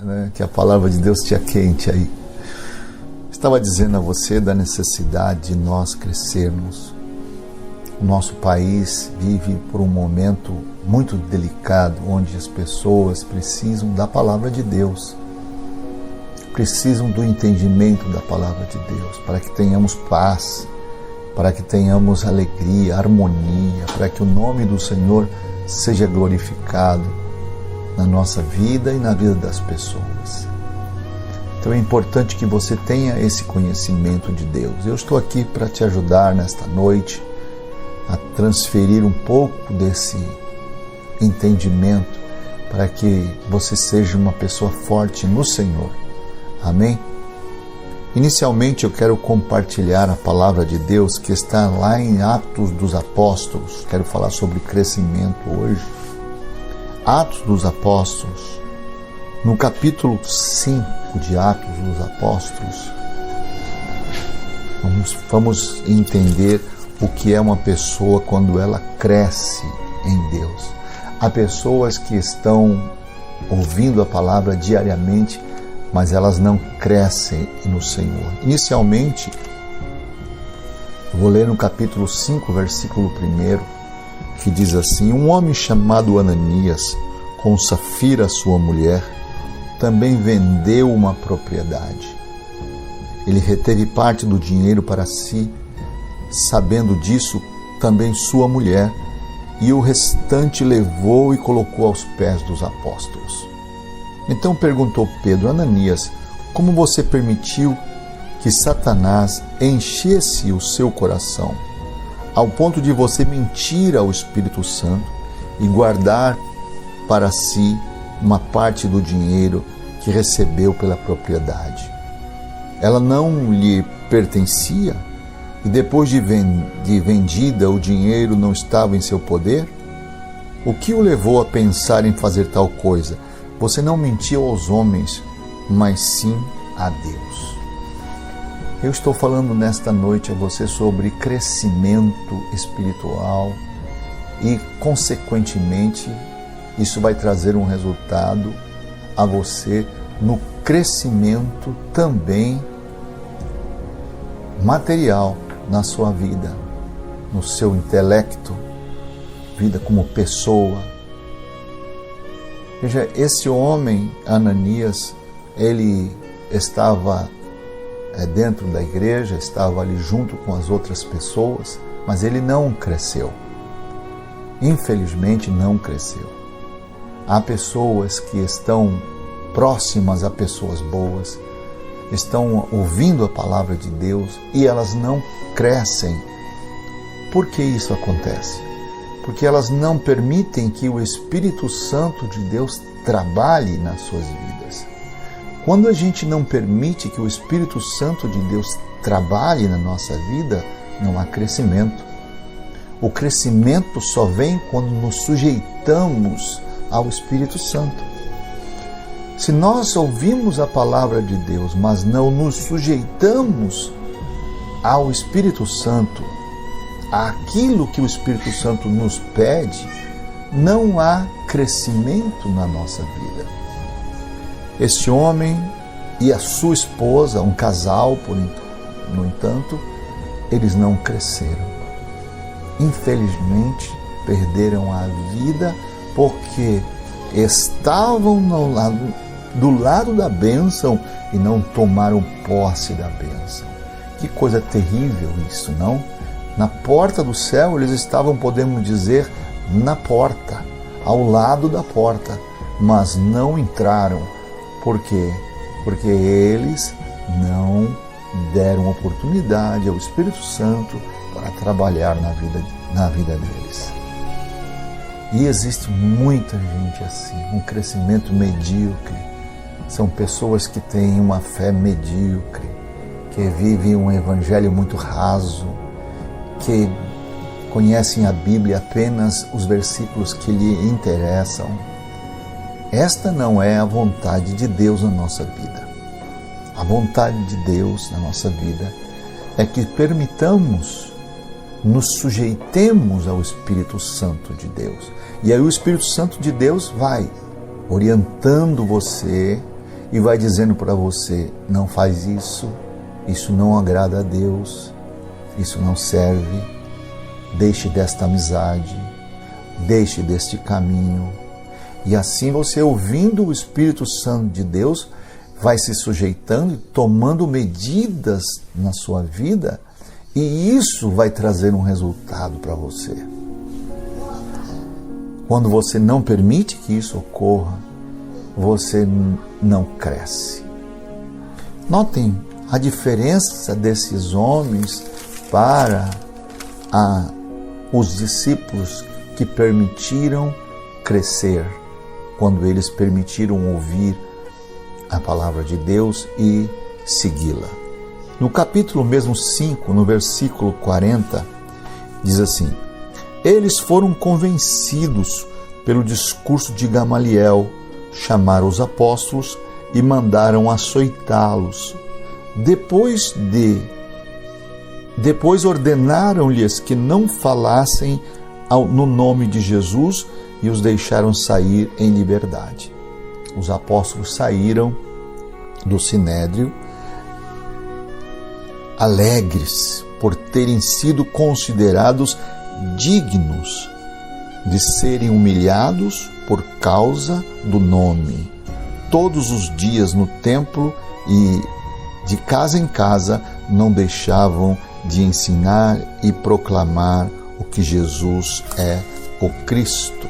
né, que a palavra de Deus te aquente aí. Estava dizendo a você da necessidade de nós crescermos. O nosso país vive por um momento muito delicado, onde as pessoas precisam da palavra de Deus, precisam do entendimento da palavra de Deus, para que tenhamos paz, para que tenhamos alegria, harmonia, para que o nome do Senhor seja glorificado na nossa vida e na vida das pessoas. Então é importante que você tenha esse conhecimento de Deus. Eu estou aqui para te ajudar nesta noite a transferir um pouco desse entendimento para que você seja uma pessoa forte no Senhor. Amém? Inicialmente eu quero compartilhar a palavra de Deus que está lá em Atos dos Apóstolos. Quero falar sobre crescimento hoje. Atos dos Apóstolos, no capítulo 5 de Atos dos Apóstolos, vamos entender o que é uma pessoa quando ela cresce em Deus. Há pessoas que estão ouvindo a palavra diariamente, mas elas não crescem no Senhor. Inicialmente, eu vou ler no capítulo 5, versículo 1, que diz assim: um homem chamado Ananias, com Safira, sua mulher, também vendeu uma propriedade. Ele reteve parte do dinheiro para si, sabendo disso também sua mulher, e o restante levou e colocou aos pés dos apóstolos. Então perguntou Pedro: Ananias, como você permitiu que Satanás enchesse o seu coração, ao ponto de você mentir ao Espírito Santo e guardar para si uma parte do dinheiro que recebeu pela propriedade? Ela não lhe pertencia? E depois de vendida, o dinheiro não estava em seu poder? O que o levou a pensar em fazer tal coisa? Você não mentiu aos homens, mas sim a Deus. Eu estou falando nesta noite a você sobre crescimento espiritual e, consequentemente, isso vai trazer um resultado a você no crescimento também material na sua vida, no seu intelecto, vida como pessoa. Veja, esse homem, Ananias, ele estava dentro da igreja, estava ali junto com as outras pessoas, mas ele não cresceu. Infelizmente, não cresceu. Há pessoas que estão próximas a pessoas boas, estão ouvindo a palavra de Deus e elas não crescem. Por que isso acontece? Porque elas não permitem que o Espírito Santo de Deus trabalhe nas suas vidas. Quando a gente não permite que o Espírito Santo de Deus trabalhe na nossa vida, não há crescimento. O crescimento só vem quando nos sujeitamos ao Espírito Santo. Se nós ouvimos a palavra de Deus, mas não nos sujeitamos ao Espírito Santo, àquilo que o Espírito Santo nos pede, não há crescimento na nossa vida. Este homem e a sua esposa, um casal, no entanto, eles não cresceram. Infelizmente, perderam a vida porque estavam do lado da bênção e não tomaram posse da bênção. Que coisa terrível isso, não? Na porta do céu eles estavam, podemos dizer, na porta, ao lado da porta, mas não entraram. Por quê? Porque eles não deram oportunidade ao Espírito Santo para trabalhar na vida deles. E existe muita gente assim, um crescimento medíocre. São pessoas que têm uma fé medíocre, que vivem um evangelho muito raso, que conhecem a Bíblia apenas os versículos que lhe interessam. Esta não é a vontade de Deus na nossa vida. A vontade de Deus na nossa vida é que permitamos, nos sujeitemos ao Espírito Santo de Deus. E aí o Espírito Santo de Deus vai orientando você e vai dizendo para você: não faz isso, isso não agrada a Deus, isso não serve, deixe desta amizade, deixe deste caminho. E assim você, ouvindo o Espírito Santo de Deus, vai se sujeitando e tomando medidas na sua vida, e isso vai trazer um resultado para você. Quando você não permite que isso ocorra, você não cresce. Notem a diferença desses homens para os discípulos que permitiram crescer, quando eles permitiram ouvir a palavra de Deus e segui-la. No capítulo mesmo 5, no versículo 40, diz assim: eles foram convencidos pelo discurso de Gamaliel, chamaram os apóstolos e mandaram açoitá-los. Depois ordenaram-lhes que não falassem no nome de Jesus e os deixaram sair em liberdade. Os apóstolos saíram do Sinédrio alegres por terem sido considerados dignos de serem humilhados por causa do nome. Todos os dias no templo e de casa em casa não deixavam de ensinar e proclamar o que Jesus é o Cristo.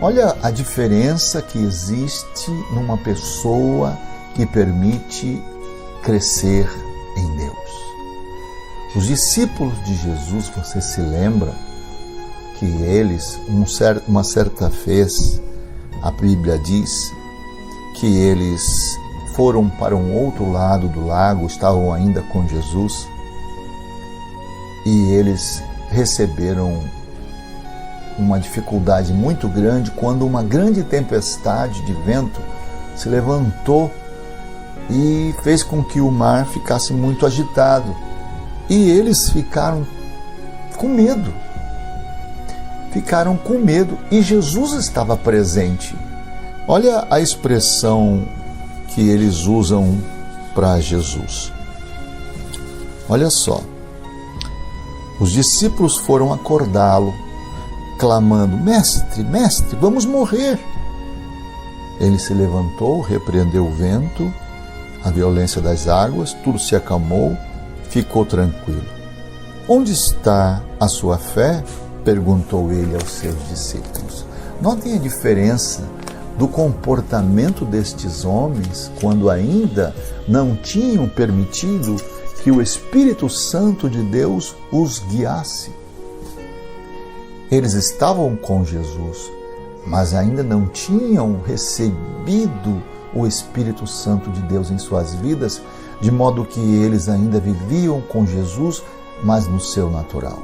Olha a diferença que existe numa pessoa que permite crescer em Deus. Os discípulos de Jesus, você se lembra que eles, uma certa vez, a Bíblia diz que eles foram para um outro lado do lago, estavam ainda com Jesus, e eles receberam uma dificuldade muito grande quando uma grande tempestade de vento se levantou e fez com que o mar ficasse muito agitado. E eles ficaram com medo. E Jesus estava presente. Olha a expressão que eles usam para Jesus. Olha só. Os discípulos foram acordá-lo, clamando: mestre, mestre, vamos morrer. Ele se levantou, repreendeu o vento, a violência das águas, tudo se acalmou, ficou tranquilo. Onde está a sua fé? Perguntou ele aos seus discípulos. Notem a diferença do comportamento destes homens quando ainda não tinham permitido que o Espírito Santo de Deus os guiasse. Eles estavam com Jesus, mas ainda não tinham recebido o Espírito Santo de Deus em suas vidas, de modo que eles ainda viviam com Jesus, mas no seu natural.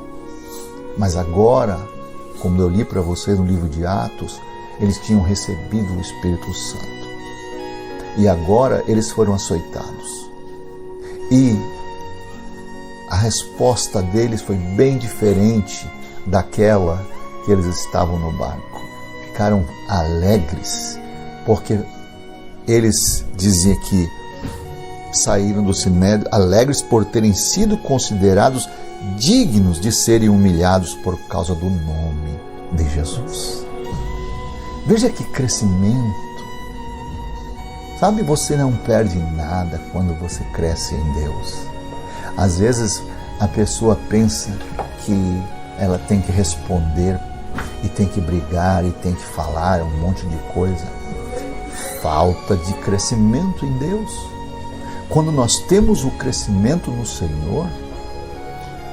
Mas agora, como eu li para vocês no livro de Atos, eles tinham recebido o Espírito Santo. E agora eles foram açoitados. E a resposta deles foi bem diferente daquela que eles estavam no barco. Ficaram alegres, porque eles diziam que saíram do Sinédrio alegres por terem sido considerados dignos de serem humilhados por causa do nome de Jesus. Veja que crescimento. Sabe, você não perde nada quando você cresce em Deus. Às vezes a pessoa pensa que ela tem que responder e tem que brigar e tem que falar um monte de coisa. Falta de crescimento em Deus. Quando nós temos o crescimento no Senhor,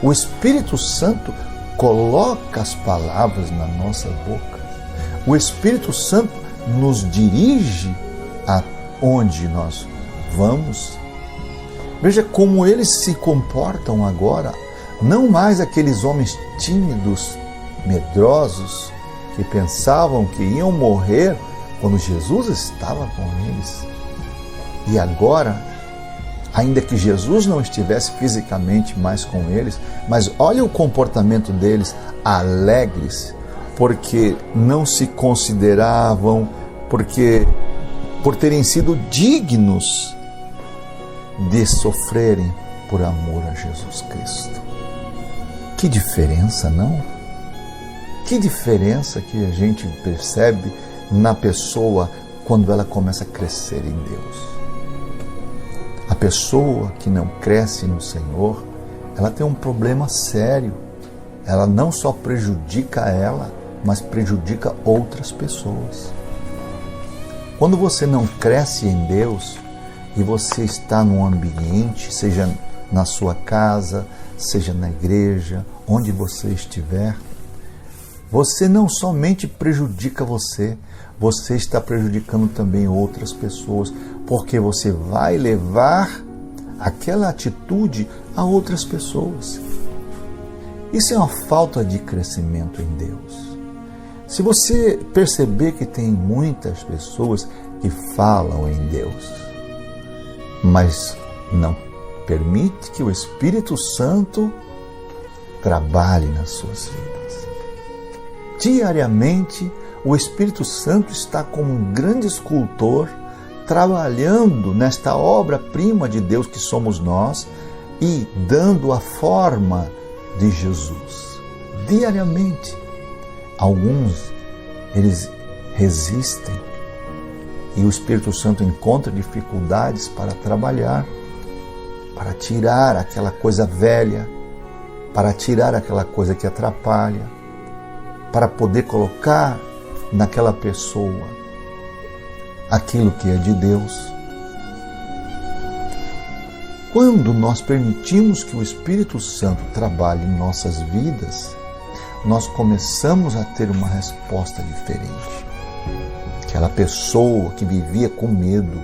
o Espírito Santo coloca as palavras na nossa boca. O Espírito Santo nos dirige aonde nós vamos. Veja como eles se comportam agora, não mais aqueles homens tímidos, medrosos, que pensavam que iam morrer quando Jesus estava com eles. E agora, ainda que Jesus não estivesse fisicamente mais com eles, mas olha o comportamento deles, alegres, porque não se consideravam, porque por terem sido dignos de sofrerem por amor a Jesus Cristo. Que diferença, não? Que diferença que a gente percebe na pessoa quando ela começa a crescer em Deus. A pessoa que não cresce no Senhor, ela tem um problema sério. Ela não só prejudica ela, mas prejudica outras pessoas. Quando você não cresce em Deus e você está num ambiente, seja na sua casa, seja na igreja, onde você estiver, você não somente prejudica você está prejudicando também outras pessoas, porque você vai levar aquela atitude a outras pessoas. Isso é uma falta de crescimento em Deus. Se você perceber que tem muitas pessoas que falam em Deus, mas não permite que o Espírito Santo trabalhe nas suas vidas. Diariamente, o Espírito Santo está como um grande escultor trabalhando nesta obra-prima de Deus que somos nós e dando a forma de Jesus. Diariamente, alguns, eles resistem e o Espírito Santo encontra dificuldades para trabalhar, para tirar aquela coisa velha, para tirar aquela coisa que atrapalha, para poder colocar naquela pessoa aquilo que é de Deus. Quando nós permitimos que o Espírito Santo trabalhe em nossas vidas, nós começamos a ter uma resposta diferente. Aquela pessoa que vivia com medo,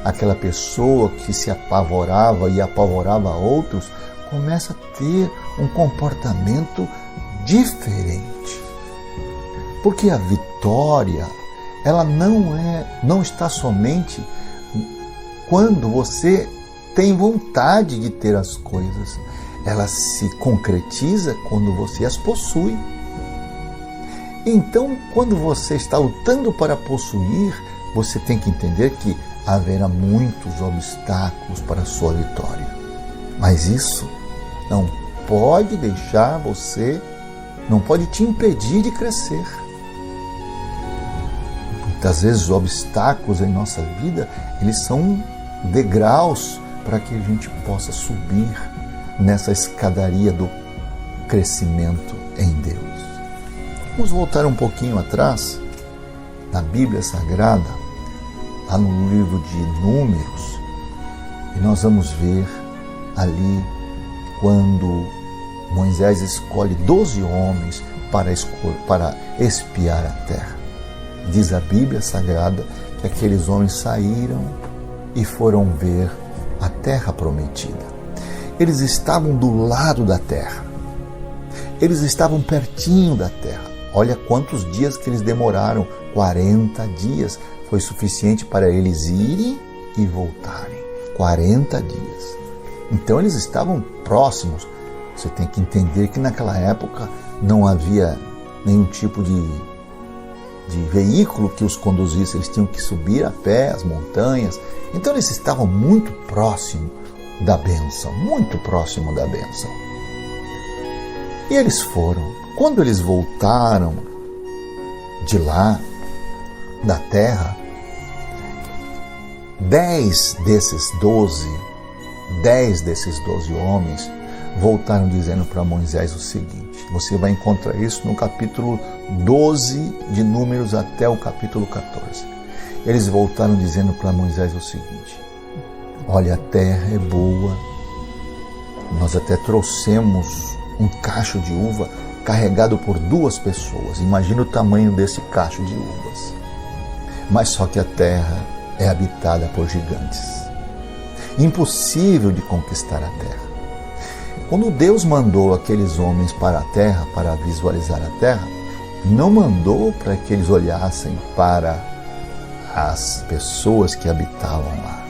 aquela pessoa que se apavorava e apavorava a outros, começa a ter um comportamento diferente. Porque a vitória, ela não está somente quando você tem vontade de ter as coisas. Ela se concretiza quando você as possui. Então, quando você está lutando para possuir, você tem que entender que haverá muitos obstáculos para a sua vitória. Mas isso não pode deixar você, não pode te impedir de crescer. Muitas vezes os obstáculos em nossa vida, eles são degraus para que a gente possa subir nessa escadaria do crescimento em Deus. Vamos voltar um pouquinho atrás, na Bíblia Sagrada, lá no livro de Números, e nós vamos ver ali quando Moisés escolhe 12 homens para espiar a terra. Diz a Bíblia Sagrada que aqueles homens saíram e foram ver a terra prometida. Eles estavam do lado da terra. Eles estavam pertinho da terra. Olha quantos dias que eles demoraram. 40 dias foi suficiente para eles irem e voltarem. 40 dias. Então eles estavam próximos. Você tem que entender que naquela época não havia nenhum tipo de veículo que os conduzisse. Eles tinham que subir a pé as montanhas. Então eles estavam muito próximos da bênção, muito próximo da bênção. E eles foram. Quando eles voltaram de lá, da terra, 10 desses 12 homens voltaram dizendo para Moisés o seguinte, você vai encontrar isso no capítulo 12 de Números até o capítulo 14. Eles voltaram dizendo para Moisés o seguinte, olha, a terra é boa, nós até trouxemos um cacho de uva carregado por 2 pessoas. Imagina o tamanho desse cacho de uvas. Mas só que a terra é habitada por gigantes. Impossível de conquistar a terra. Quando Deus mandou aqueles homens para a terra, para visualizar a terra, não mandou para que eles olhassem para as pessoas que habitavam lá.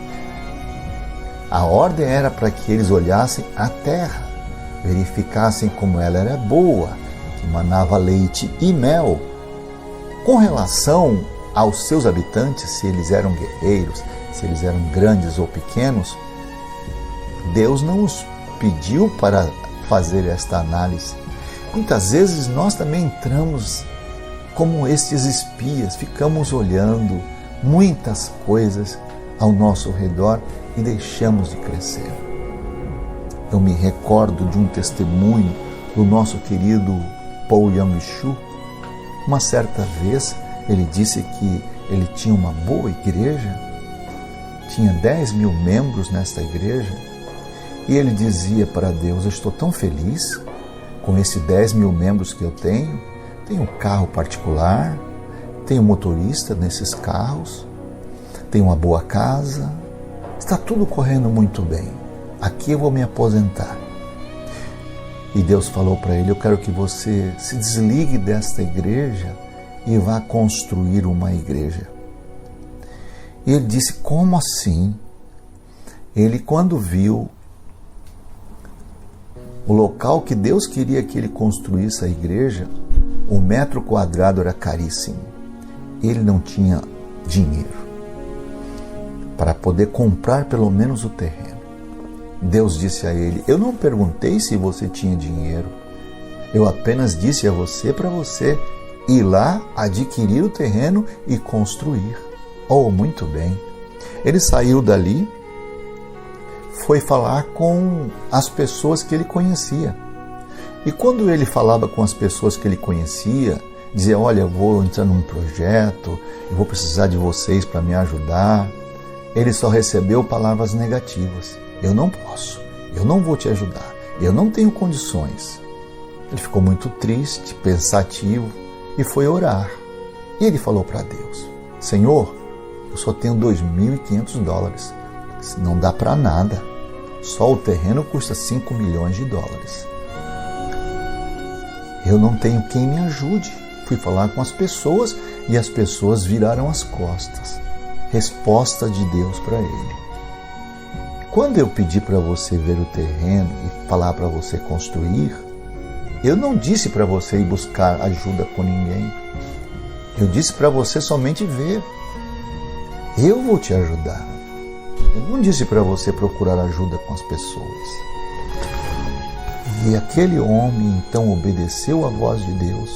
A ordem era para que eles olhassem a terra, verificassem como ela era boa, que manava leite e mel. Com relação aos seus habitantes, se eles eram guerreiros, se eles eram grandes ou pequenos, Deus não os pediu para fazer esta análise. Muitas vezes nós também entramos como estes espias, ficamos olhando muitas coisas ao nosso redor e deixamos de crescer. Eu me recordo de um testemunho do nosso querido Paul Yang-Shu. Uma certa vez ele disse que ele tinha uma boa igreja, tinha 10 mil membros nesta igreja, e ele dizia para Deus: eu estou tão feliz com esses 10 mil membros que eu tenho um carro particular, tenho motorista nesses carros, tenho uma boa casa, está tudo correndo muito bem, aqui eu vou me aposentar. E Deus falou para ele: eu quero que você se desligue desta igreja e vá construir uma igreja. E ele disse: como assim? Ele, quando viu o local que Deus queria que ele construísse a igreja, o metro quadrado era caríssimo. Ele não tinha dinheiro para poder comprar pelo menos o terreno. Deus disse a ele: eu não perguntei se você tinha dinheiro, eu apenas disse a você para você ir lá, adquirir o terreno e construir. Oh, muito bem. Ele saiu dali, foi falar com as pessoas que ele conhecia. E quando ele falava com as pessoas que ele conhecia, dizia: olha, eu vou entrar num projeto, eu vou precisar de vocês para me ajudar, ele só recebeu palavras negativas. Eu não posso, eu não vou te ajudar, eu não tenho condições. Ele ficou muito triste, pensativo, e foi orar. E ele falou para Deus: Senhor, eu só tenho $2.500, não dá para nada, só o terreno custa $5 milhões. Eu não tenho quem me ajude. Fui falar com as pessoas e as pessoas viraram as costas. Resposta de Deus para ele: quando eu pedi para você ver o terreno e falar para você construir, eu não disse para você ir buscar ajuda com ninguém. Eu disse para você somente ver. Eu vou te ajudar. Eu não disse para você procurar ajuda com as pessoas. E aquele homem então obedeceu à voz de Deus.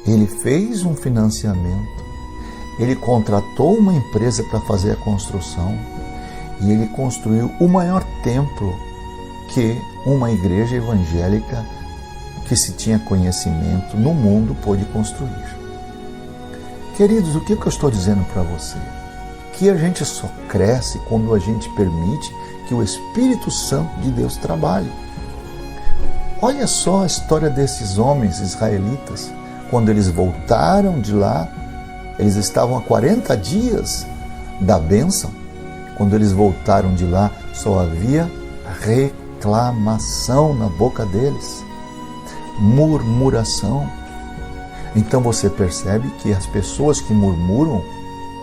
Ele fez um financiamento. Ele contratou uma empresa para fazer a construção. E ele construiu o maior templo que uma igreja evangélica que se tinha conhecimento no mundo pôde construir. Queridos, o que eu estou dizendo para você? Que a gente só cresce quando a gente permite que o Espírito Santo de Deus trabalhe. Olha só a história desses homens israelitas. Quando eles voltaram de lá, eles estavam há 40 dias da bênção. Quando eles voltaram de lá, só havia reclamação na boca deles, murmuração. Então você percebe que as pessoas que murmuram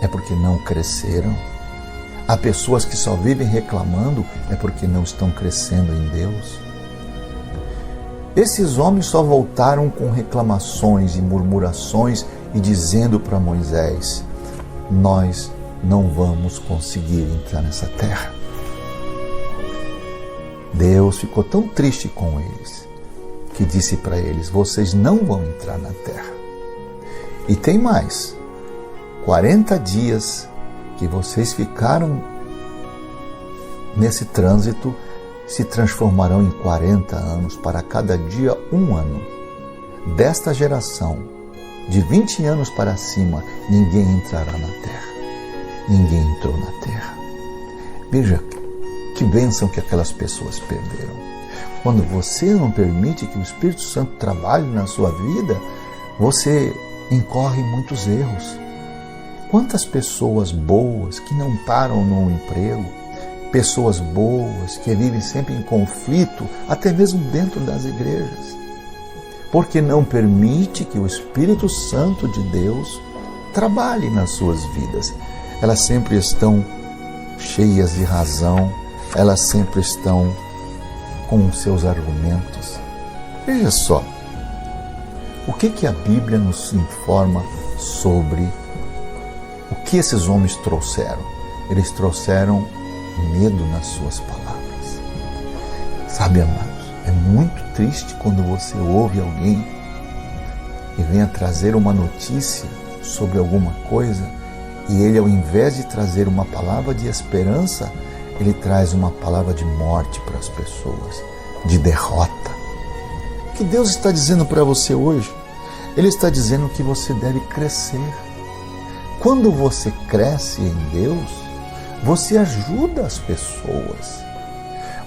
é porque não cresceram. Há pessoas que só vivem reclamando é porque não estão crescendo em Deus. Esses homens só voltaram com reclamações e murmurações e dizendo para Moisés: nós não vamos conseguir entrar nessa terra. Deus ficou tão triste com eles que disse para eles: vocês não vão entrar na terra. E tem mais, 40 dias que vocês ficaram nesse trânsito se transformarão em 40 anos, para cada dia 1 ano. Desta geração, de 20 anos para cima, ninguém entrará na terra. Ninguém entrou na terra. Veja que bênção que aquelas pessoas perderam. Quando você não permite que o Espírito Santo trabalhe na sua vida, você incorre em muitos erros. Quantas pessoas boas que não param no emprego, pessoas boas que vivem sempre em conflito, até mesmo dentro das igrejas, porque não permite que o Espírito Santo de Deus trabalhe nas suas vidas. Elas sempre estão cheias de razão, elas sempre estão com os seus argumentos. Veja só, o que a Bíblia nos informa sobre que esses homens trouxeram? Eles trouxeram medo nas suas palavras. Sabe, amados, é muito triste quando você ouve alguém e venha trazer uma notícia sobre alguma coisa e ele, ao invés de trazer uma palavra de esperança, ele traz uma palavra de morte para as pessoas, de derrota. O que Deus está dizendo para você hoje? Ele está dizendo que você deve crescer. Quando você cresce em Deus, você ajuda as pessoas,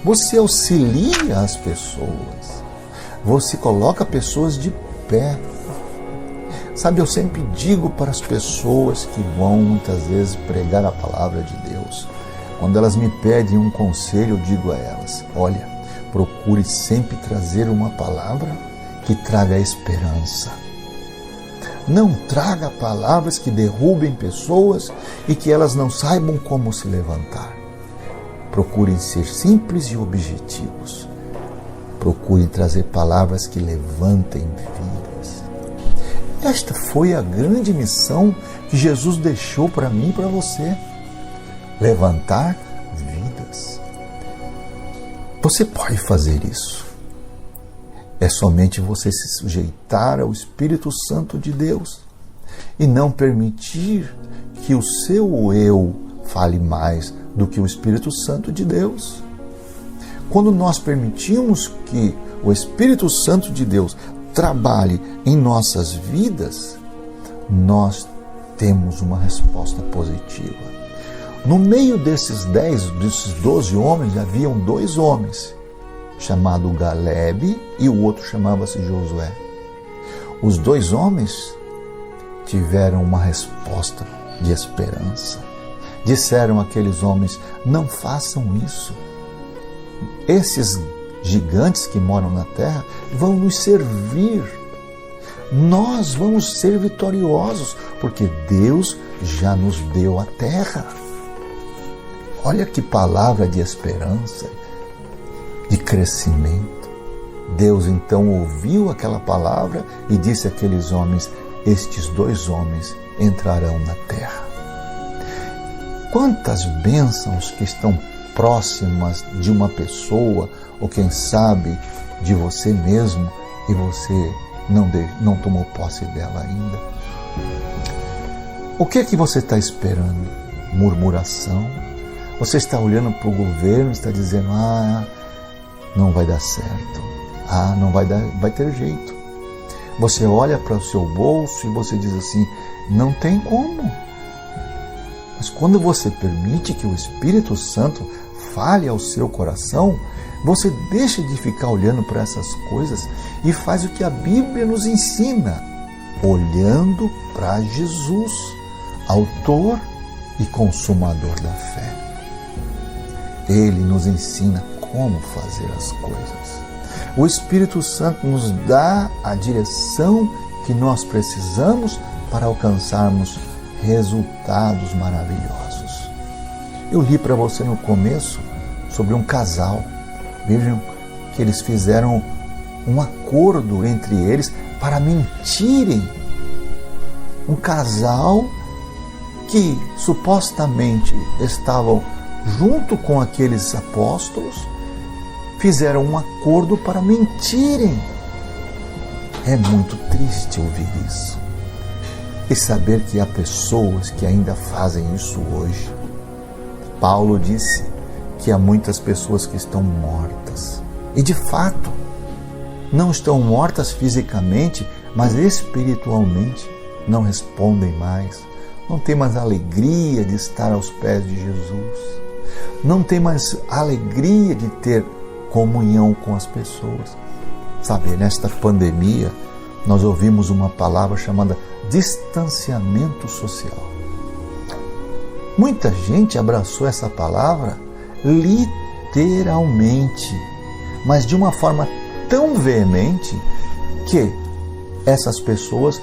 você auxilia as pessoas, você coloca pessoas de pé. Sabe, eu sempre digo para as pessoas que vão muitas vezes pregar a palavra de Deus, quando elas me pedem um conselho, eu digo a elas: olha, procure sempre trazer uma palavra que traga esperança. Não traga palavras que derrubem pessoas e que elas não saibam como se levantar. Procurem ser simples e objetivos. Procurem trazer palavras que levantem vidas. Esta foi a grande missão que Jesus deixou para mim e para você. Levantar vidas. Você pode fazer isso. É somente você se sujeitar ao Espírito Santo de Deus e não permitir que o seu eu fale mais do que o Espírito Santo de Deus. Quando nós permitimos que o Espírito Santo de Deus trabalhe em nossas vidas, nós temos uma resposta positiva. No meio desses 12 homens, haviam 2 homens, chamado Galebe e o outro chamava-se Josué. Os 2 homens tiveram uma resposta de esperança. Disseram àqueles homens: não façam isso. Esses gigantes que moram na terra vão nos servir. Nós vamos ser vitoriosos, porque Deus já nos deu a terra. Olha que palavra de esperança, de crescimento. Deus então ouviu aquela palavra e disse àqueles homens: estes 2 homens entrarão na terra. Quantas bênçãos que estão próximas de uma pessoa, ou quem sabe de você mesmo, e você não tomou posse dela ainda. O que é que você está esperando? Murmuração? Você está olhando para o governo e está dizendo: não vai dar certo, não vai ter jeito. Você olha para o seu bolso e você diz assim: não tem como. Mas quando você permite que o Espírito Santo fale ao seu coração, você deixa de ficar olhando para essas coisas e faz o que a Bíblia nos ensina, olhando para Jesus, autor e consumador da fé. Ele nos ensina como fazer as coisas. O Espírito Santo nos dá a direção que nós precisamos para alcançarmos resultados maravilhosos. Eu li para você no começo sobre um casal. Vejam que eles fizeram um acordo entre eles para mentirem. Um casal que supostamente estavam junto com aqueles apóstolos, fizeram um acordo para mentirem. É muito triste ouvir isso e saber que há pessoas que ainda fazem isso hoje. Paulo disse que há muitas pessoas que estão mortas. E de fato, não estão mortas fisicamente, mas espiritualmente não respondem mais. Não tem mais alegria de estar aos pés de Jesus. Não tem mais alegria de ter comunhão com as pessoas. Sabe, nesta pandemia, nós ouvimos uma palavra chamada distanciamento social. Muita gente abraçou essa palavra literalmente, mas de uma forma tão veemente que essas pessoas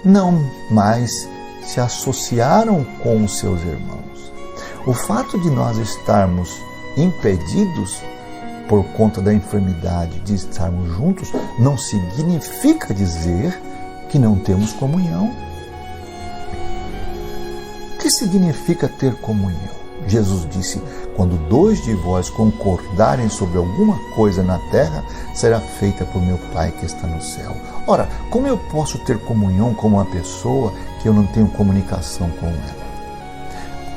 não mais se associaram com os seus irmãos. O fato de nós estarmos impedidos por conta da enfermidade de estarmos juntos não significa dizer que não temos comunhão. O que significa ter comunhão? Jesus disse: quando 2 de vós concordarem sobre alguma coisa na terra, será feita por meu Pai que está no céu. Ora, como eu posso ter comunhão com uma pessoa que eu não tenho comunicação com ela?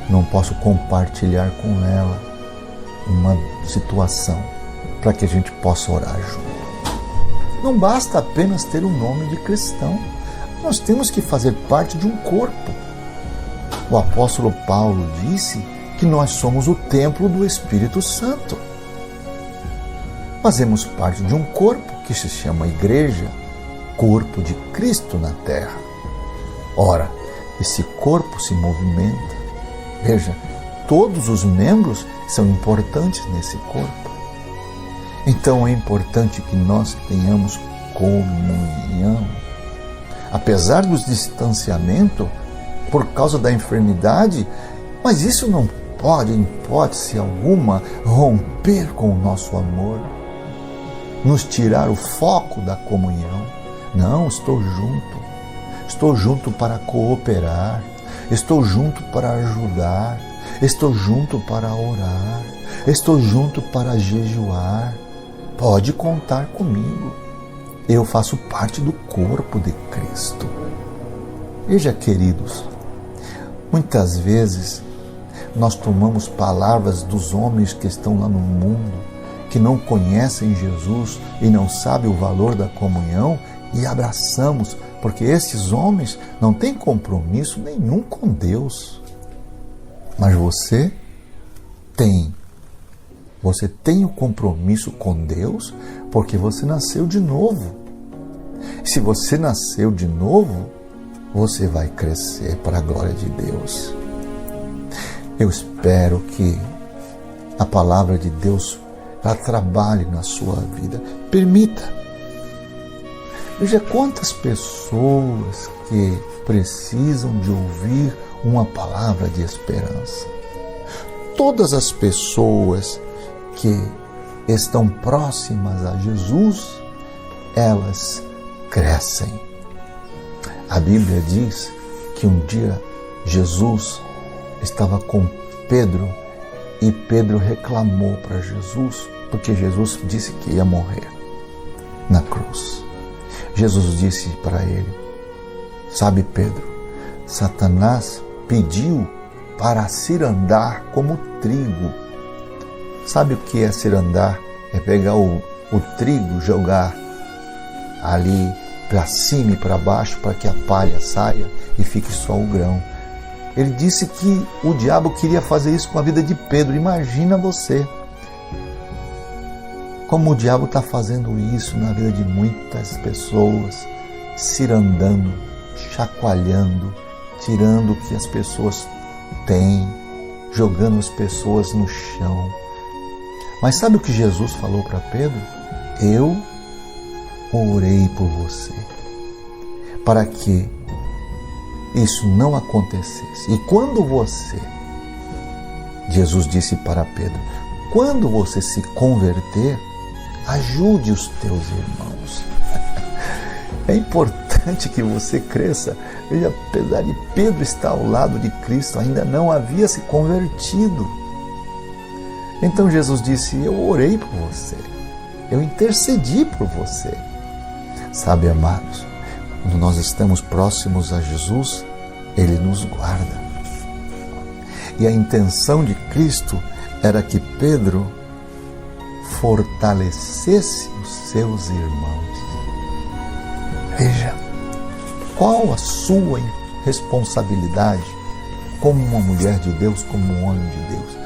Não posso compartilhar com ela uma situação para que a gente possa orar junto. Não basta apenas ter o nome de cristão. Nós temos que fazer parte de um corpo. O apóstolo Paulo disse que nós somos o templo do Espírito Santo. Fazemos parte de um corpo que se chama igreja, corpo de Cristo na terra. Ora, esse corpo se movimenta. Veja, todos os membros são importantes nesse corpo. Então é importante que nós tenhamos comunhão. Apesar do distanciamento, por causa da enfermidade, mas isso não pode, em hipótese alguma, romper com o nosso amor, nos tirar o foco da comunhão. Não, estou junto para cooperar, estou junto para ajudar, estou junto para orar, estou junto para jejuar. Pode contar comigo, eu faço parte do corpo de Cristo. Veja, queridos, muitas vezes nós tomamos palavras dos homens que estão lá no mundo, que não conhecem Jesus e não sabem o valor da comunhão, e abraçamos, porque esses homens não têm compromisso nenhum com Deus. Mas você tem. Você tem o compromisso com Deus porque você nasceu de novo. Se você nasceu de novo, você vai crescer para a glória de Deus. Eu espero que a palavra de Deus ela trabalhe na sua vida. Permita. Veja quantas pessoas que precisam de ouvir uma palavra de esperança. Todas as pessoas que estão próximas a Jesus, elas crescem. A Bíblia diz que um dia Jesus estava com Pedro e Pedro reclamou para Jesus, porque Jesus disse que ia morrer na cruz. Jesus disse para ele: sabe, Pedro, Satanás pediu para cirandar como trigo. Sabe o que é cirandar? É pegar o trigo, jogar ali para cima e para baixo para que a palha saia e fique só o grão. Ele disse que o diabo queria fazer isso com a vida de Pedro. Imagina você. Como o diabo está fazendo isso na vida de muitas pessoas, cirandando, chacoalhando, tirando o que as pessoas têm, jogando as pessoas no chão. Mas sabe o que Jesus falou para Pedro? Eu orei por você, para que isso não acontecesse. E quando Jesus disse para Pedro, quando você se converter, ajude os teus irmãos. É importante que você cresça. Veja, apesar de Pedro estar ao lado de Cristo, ainda não havia se convertido. Então Jesus disse, eu orei por você, eu intercedi por você. Sabe, amados, quando nós estamos próximos a Jesus, Ele nos guarda. E a intenção de Cristo era que Pedro fortalecesse os seus irmãos. Veja, qual a sua responsabilidade como uma mulher de Deus, como um homem de Deus?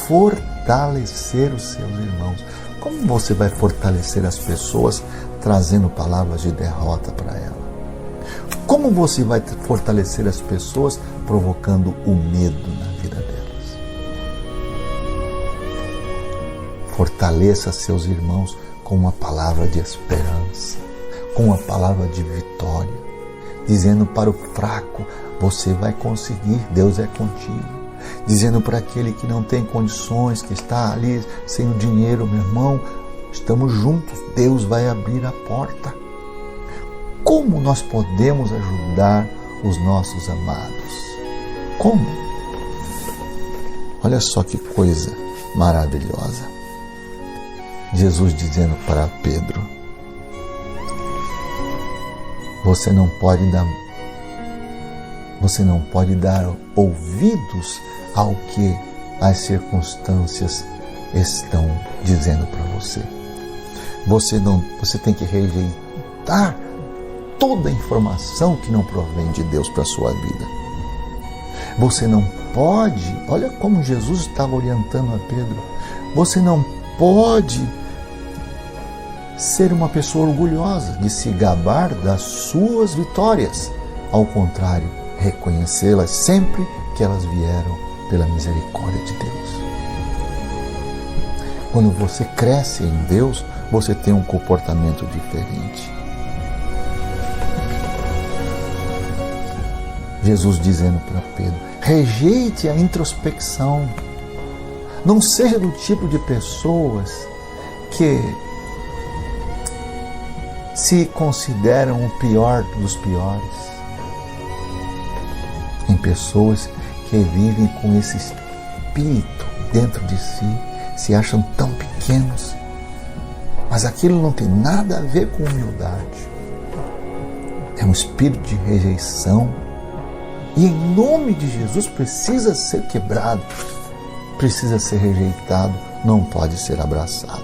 Fortalecer os seus irmãos. Como você vai fortalecer as pessoas trazendo palavras de derrota para ela? Como você vai fortalecer as pessoas provocando o medo na vida delas? Fortaleça seus irmãos com uma palavra de esperança, com uma palavra de vitória, dizendo para o fraco, você vai conseguir, Deus é contigo. Dizendo para aquele que não tem condições, que está ali sem o dinheiro, meu irmão, estamos juntos, Deus vai abrir a porta. Como nós podemos ajudar os nossos amados? Como? Olha só que coisa maravilhosa. Jesus dizendo para Pedro: você não pode dar ouvidos ao que as circunstâncias estão dizendo para você. Você tem que rejeitar toda a informação que não provém de Deus para a sua vida. Você não pode, olha como Jesus estava orientando a Pedro, você não pode ser uma pessoa orgulhosa de se gabar das suas vitórias. Ao contrário, reconhecê-las sempre que elas vieram pela misericórdia de Deus. Quando você cresce em Deus, você tem um comportamento diferente. Jesus dizendo para Pedro: rejeite a introspecção. Não seja do tipo de pessoas que se consideram o pior dos piores. Tem pessoas que vivem com esse espírito dentro de si, se acham tão pequenos, mas aquilo não tem nada a ver com humildade. É um espírito de rejeição e, em nome de Jesus, precisa ser quebrado, precisa ser rejeitado, não pode ser abraçado.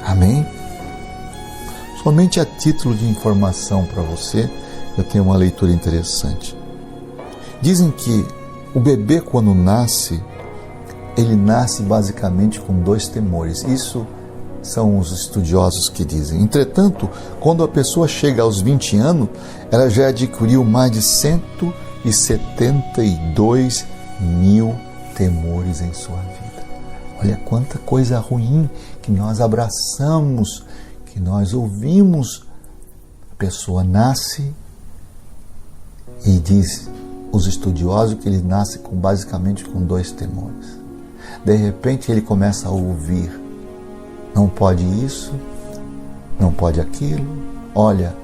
Amém? Somente a título de informação para você, eu tenho uma leitura interessante. Dizem que o bebê, quando nasce, ele nasce basicamente com 2 temores. Isso são os estudiosos que dizem. Entretanto, quando a pessoa chega aos 20 anos, ela já adquiriu mais de 172 mil temores em sua vida. Olha quanta coisa ruim que nós abraçamos, que nós ouvimos. A pessoa nasce e diz, os estudiosos, que ele nasce basicamente com 2 temores. De repente ele começa a ouvir: não pode isso, não pode aquilo, olha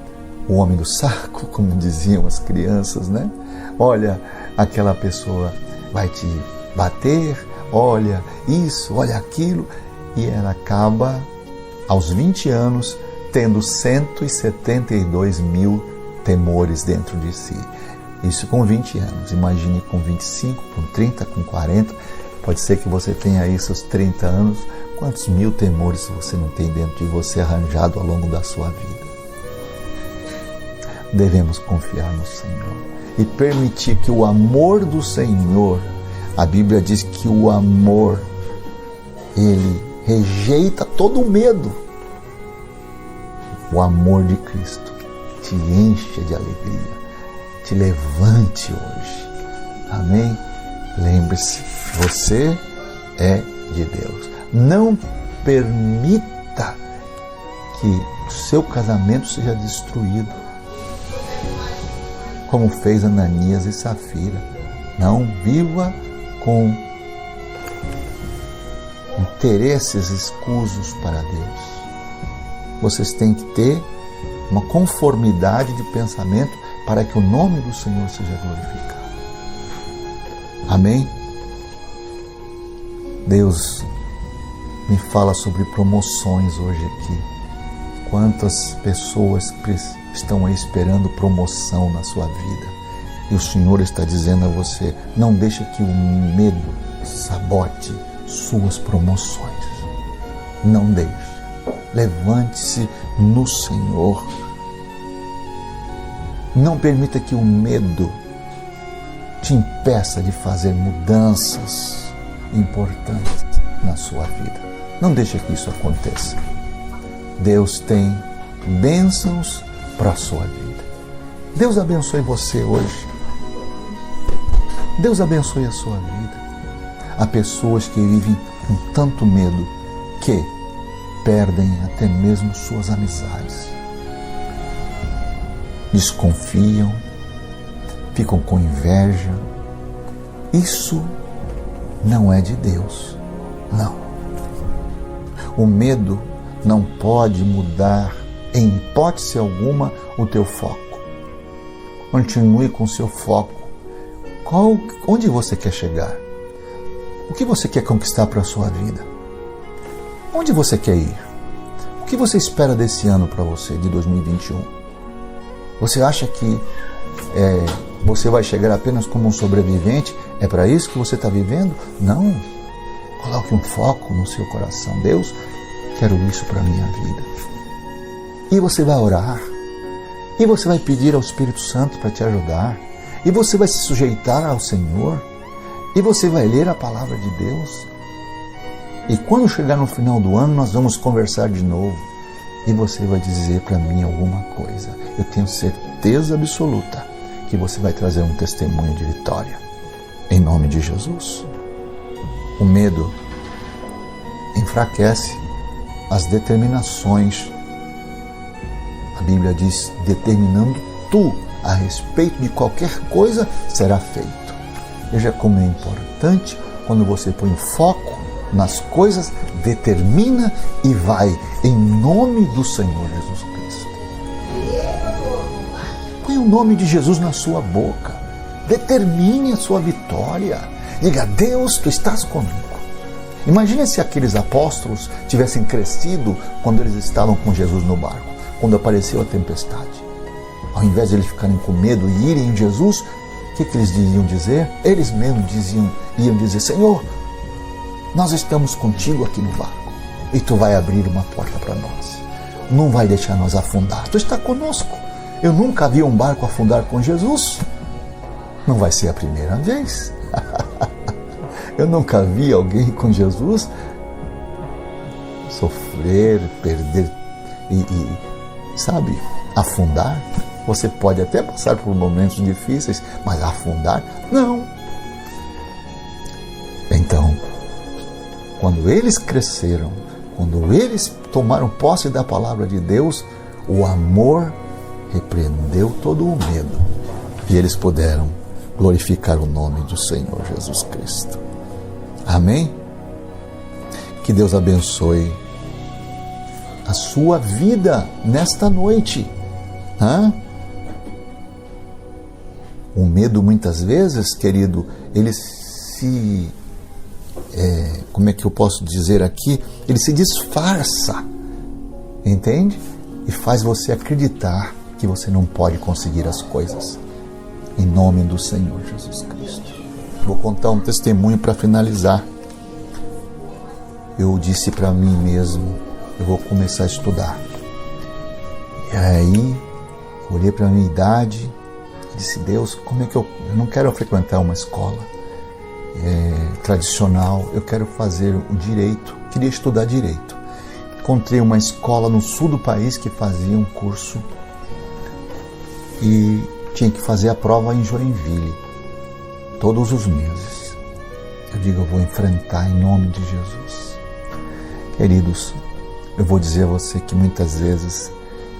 o homem do saco, como diziam as crianças, né? Olha, aquela pessoa vai te bater, olha isso, olha aquilo, e ela acaba, aos 20 anos, tendo 172 mil temores dentro de si. Isso com 20 anos. Imagine com 25, com 30, com 40. Pode ser que você tenha aí seus 30 anos. Quantos mil temores você não tem dentro de você arranjado ao longo da sua vida? Devemos confiar no Senhor e permitir que o amor do Senhor, a Bíblia diz que o amor, ele rejeita todo o medo. O amor de Cristo te enche de alegria. Te levante hoje. Amém? Lembre-se, você é de Deus. Não permita que o seu casamento seja destruído, como fez Ananias e Safira. Não viva com interesses escusos para Deus. Vocês têm que ter uma conformidade de pensamento para que o nome do Senhor seja glorificado. Amém? Deus me fala sobre promoções hoje aqui. Quantas pessoas estão aí esperando promoção na sua vida. E o Senhor está dizendo a você: não deixe que o medo sabote suas promoções. Não deixe. Levante-se no Senhor. Não permita que o medo te impeça de fazer mudanças importantes na sua vida. Não deixe que isso aconteça. Deus tem bênçãos para a sua vida. Deus abençoe você hoje. Deus abençoe a sua vida. Há pessoas que vivem com tanto medo que perdem até mesmo suas amizades. Desconfiam, ficam com inveja. Isso não é de Deus, não. O medo não pode mudar, em hipótese alguma, o teu foco. Continue com o seu foco. Onde você quer chegar? O que você quer conquistar para a sua vida? Onde você quer ir? O que você espera desse ano para você, de 2021? Você acha que você vai chegar apenas como um sobrevivente? É para isso que você está vivendo? Não. Coloque um foco no seu coração. Deus, quero isso para a minha vida. E você vai orar. E você vai pedir ao Espírito Santo para te ajudar. E você vai se sujeitar ao Senhor. E você vai ler a palavra de Deus. E quando chegar no final do ano, nós vamos conversar de novo. E você vai dizer para mim alguma coisa. Eu tenho certeza absoluta que você vai trazer um testemunho de vitória. Em nome de Jesus. O medo enfraquece as determinações. A Bíblia diz, determinando tu a respeito de qualquer coisa, será feito. Veja como é importante quando você põe o foco nas coisas, determina e vai em nome do Senhor Jesus Cristo. Põe o nome de Jesus na sua boca. Determine a sua vitória. Diga, Deus, tu estás comigo. Imagine se aqueles apóstolos tivessem crescido quando eles estavam com Jesus no barco, quando apareceu a tempestade. Ao invés de eles ficarem com medo e irem em Jesus, o que eles iam dizer? Eles mesmos iam dizer, Senhor, nós estamos contigo aqui no barco e tu vai abrir uma porta para nós. Não vai deixar nós afundar. Tu está conosco. Eu nunca vi um barco afundar com Jesus. Não vai ser a primeira vez. Eu nunca vi alguém com Jesus sofrer, perder e sabe, afundar. Você pode até passar por momentos difíceis, mas afundar, não. Então, quando eles cresceram, quando eles tomaram posse da palavra de Deus, o amor repreendeu todo o medo e eles puderam glorificar o nome do Senhor Jesus Cristo. Amém? Que Deus abençoe a sua vida nesta noite. O medo muitas vezes, querido, ele se... como é que eu posso dizer aqui? Ele se disfarça, entende? E faz você acreditar que você não pode conseguir as coisas. Em nome do Senhor Jesus Cristo. Vou contar um testemunho para finalizar. Eu disse para mim mesmo, eu vou começar a estudar. E aí, olhei para a minha idade e disse, Deus, como é que eu não quero frequentar uma escola tradicional, eu quero fazer o direito, queria estudar direito. Encontrei uma escola no sul do país que fazia um curso e tinha que fazer a prova em Joinville, todos os meses. Eu digo, eu vou enfrentar em nome de Jesus. Queridos, eu vou dizer a você que muitas vezes,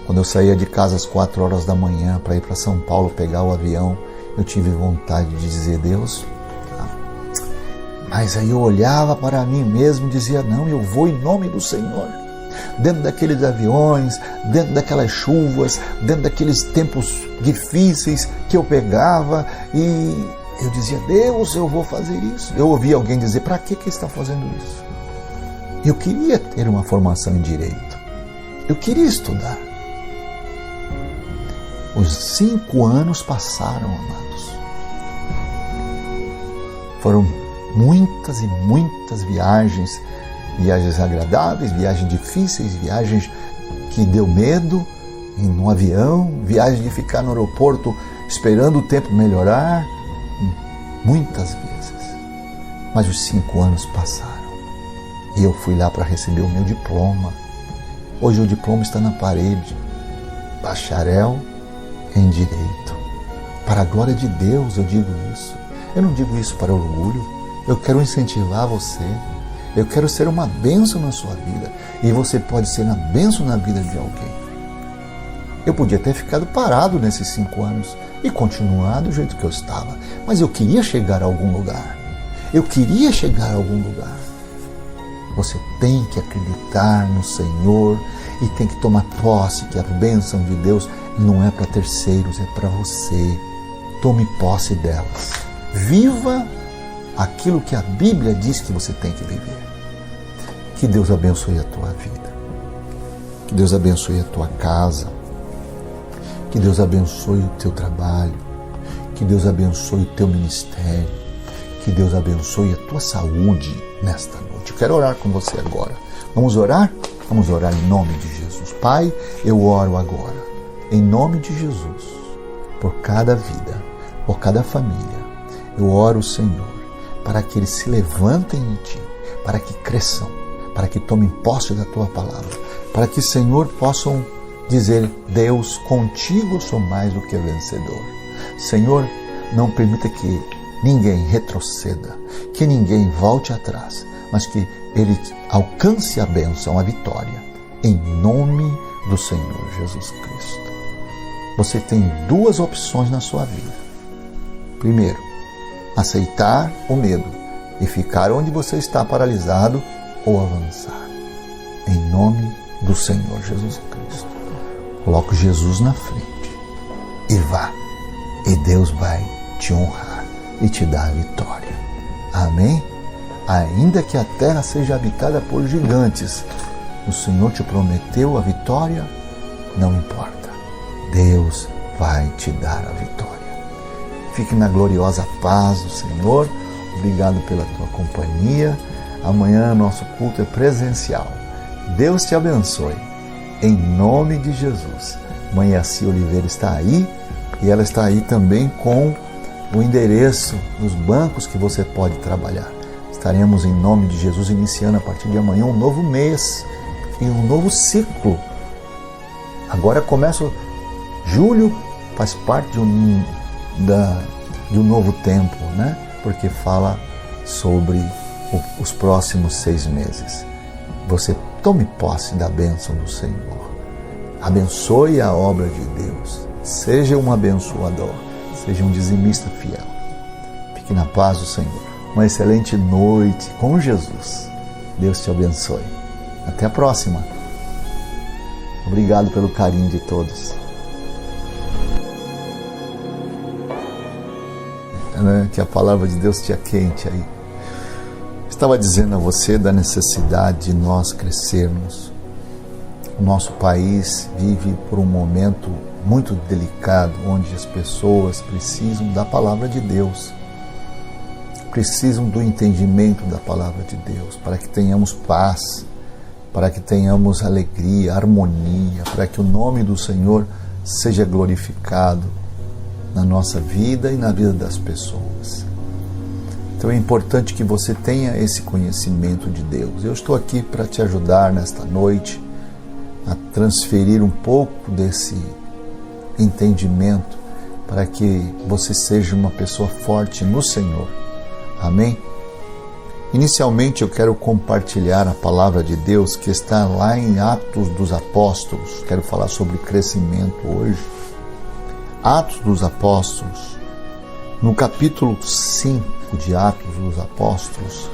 quando eu saía de casa às 4 horas da manhã para ir para São Paulo pegar o avião, eu tive vontade de dizer, Deus, mas aí eu olhava para mim mesmo e dizia, não, eu vou em nome do Senhor. Dentro daqueles aviões, dentro daquelas chuvas, dentro daqueles tempos difíceis que eu pegava e eu dizia, Deus, eu vou fazer isso. Eu ouvi alguém dizer, para que está fazendo isso? Eu queria ter uma formação em direito. Eu queria estudar. Os 5 anos passaram, amados. Foram muitas e muitas viagens agradáveis, viagens difíceis, viagens que deu medo, no avião, viagens de ficar no aeroporto esperando o tempo melhorar, muitas vezes. Mas os 5 anos passaram e eu fui lá para receber o meu diploma. Hoje o diploma está na parede, bacharel em Direito. Para a glória de Deus eu digo isso. Eu não digo isso para orgulho. Eu quero incentivar você. Eu quero ser uma bênção na sua vida. E você pode ser uma bênção na vida de alguém. Eu podia ter ficado parado nesses 5 anos e continuar do jeito que eu estava. Mas eu queria chegar a algum lugar. Eu queria chegar a algum lugar. Você tem que acreditar no Senhor e tem que tomar posse que a bênção de Deus não é para terceiros, é para você. Tome posse delas. Viva aquilo que a Bíblia diz que você tem que viver. Que Deus abençoe a tua vida. Que Deus abençoe a tua casa. Que Deus abençoe o teu trabalho. Que Deus abençoe o teu ministério. Que Deus abençoe a tua saúde nesta noite. Eu quero orar com você agora. Vamos orar? Vamos orar em nome de Jesus. Pai, eu oro agora, em nome de Jesus, por cada vida, por cada família. Eu oro, Senhor, para que eles se levantem em Ti, para que cresçam, para que tomem posse da Tua palavra, para que, Senhor, possam dizer: Deus, contigo sou mais do que vencedor. Senhor, não permita que ninguém retroceda, que ninguém volte atrás, mas que ele alcance a bênção, a vitória, em nome do Senhor Jesus Cristo. Você tem duas opções na sua vida. Primeiro, aceitar o medo e ficar onde você está paralisado, ou avançar. Em nome do Senhor Jesus Cristo. Coloque Jesus na frente e vá. E Deus vai te honrar e te dar a vitória. Amém? Ainda que a terra seja habitada por gigantes, o Senhor te prometeu a vitória, não importa. Deus vai te dar a vitória. Fique na gloriosa paz do Senhor. Obrigado pela tua companhia. Amanhã nosso culto é presencial. Deus te abençoe. Em nome de Jesus. Mãe Yaci Oliveira está aí e ela está aí também com o endereço dos bancos que você pode trabalhar. Estaremos, em nome de Jesus, iniciando a partir de amanhã um novo mês e um novo ciclo. Agora começa julho, faz parte de um novo tempo, né? Porque fala sobre os próximos 6 meses. Você tome posse da bênção do Senhor. Abençoe a obra de Deus. Seja um abençoador. Seja um dizimista fiel. Fique na paz do Senhor. Uma excelente noite com Jesus. Deus te abençoe. Até a próxima. Obrigado pelo carinho de todos. Que a palavra de Deus te aquente aí. Estava dizendo a você da necessidade de nós crescermos. O nosso país vive por um momento muito delicado, onde as pessoas precisam da palavra de Deus. Precisam do entendimento da palavra de Deus, para que tenhamos paz, para que tenhamos alegria, harmonia, para que o nome do Senhor seja glorificado na nossa vida e na vida das pessoas. Então é importante que você tenha esse conhecimento de Deus. Eu estou aqui para te ajudar nesta noite a transferir um pouco desse entendimento para que você seja uma pessoa forte no Senhor. Amém? Inicialmente eu quero compartilhar a palavra de Deus que está lá em Atos dos Apóstolos. Quero falar sobre crescimento hoje. Atos dos Apóstolos, no capítulo 5 de Atos dos Apóstolos,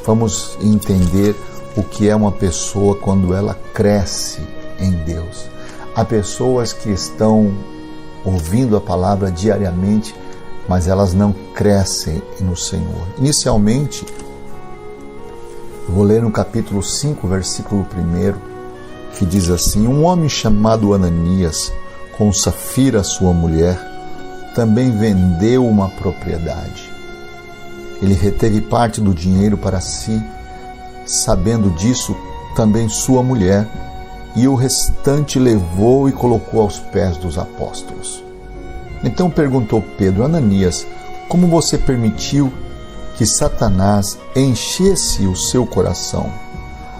vamos entender o que é uma pessoa quando ela cresce em Deus. Há pessoas que estão ouvindo a palavra diariamente, mas elas não crescem no Senhor. Inicialmente, eu vou ler no capítulo 5, versículo 1, que diz assim: um homem chamado Ananias, com Safira, sua mulher, também vendeu uma propriedade. Ele reteve parte do dinheiro para si, sabendo disso também sua mulher, e o restante levou e colocou aos pés dos apóstolos. Então perguntou Pedro: Ananias, como você permitiu que Satanás enchesse o seu coração,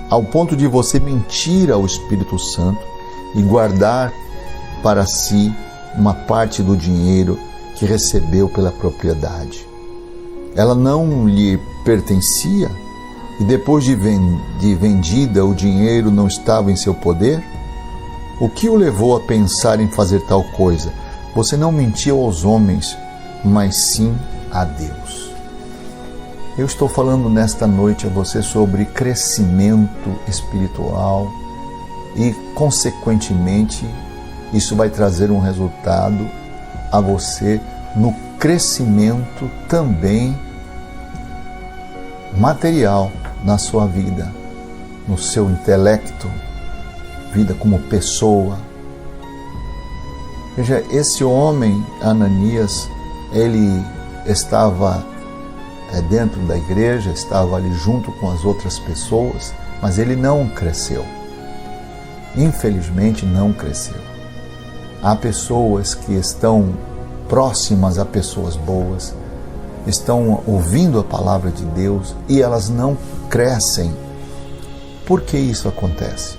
ao ponto de você mentir ao Espírito Santo e guardar para si uma parte do dinheiro que recebeu pela propriedade? Ela não lhe pertencia? E depois de vendida, o dinheiro não estava em seu poder? O que o levou a pensar em fazer tal coisa? Você não mentiu aos homens, mas sim a Deus. Eu estou falando nesta noite a você sobre crescimento espiritual e, consequentemente, isso vai trazer um resultado a você no crescimento também material na sua vida, no seu intelecto, vida como pessoa. Veja, esse homem, Ananias, ele estava dentro da igreja, estava ali junto com as outras pessoas, mas ele não cresceu. Infelizmente, não cresceu. Há pessoas que estão próximas a pessoas boas, estão ouvindo a palavra de Deus e elas não crescem. Por que isso acontece?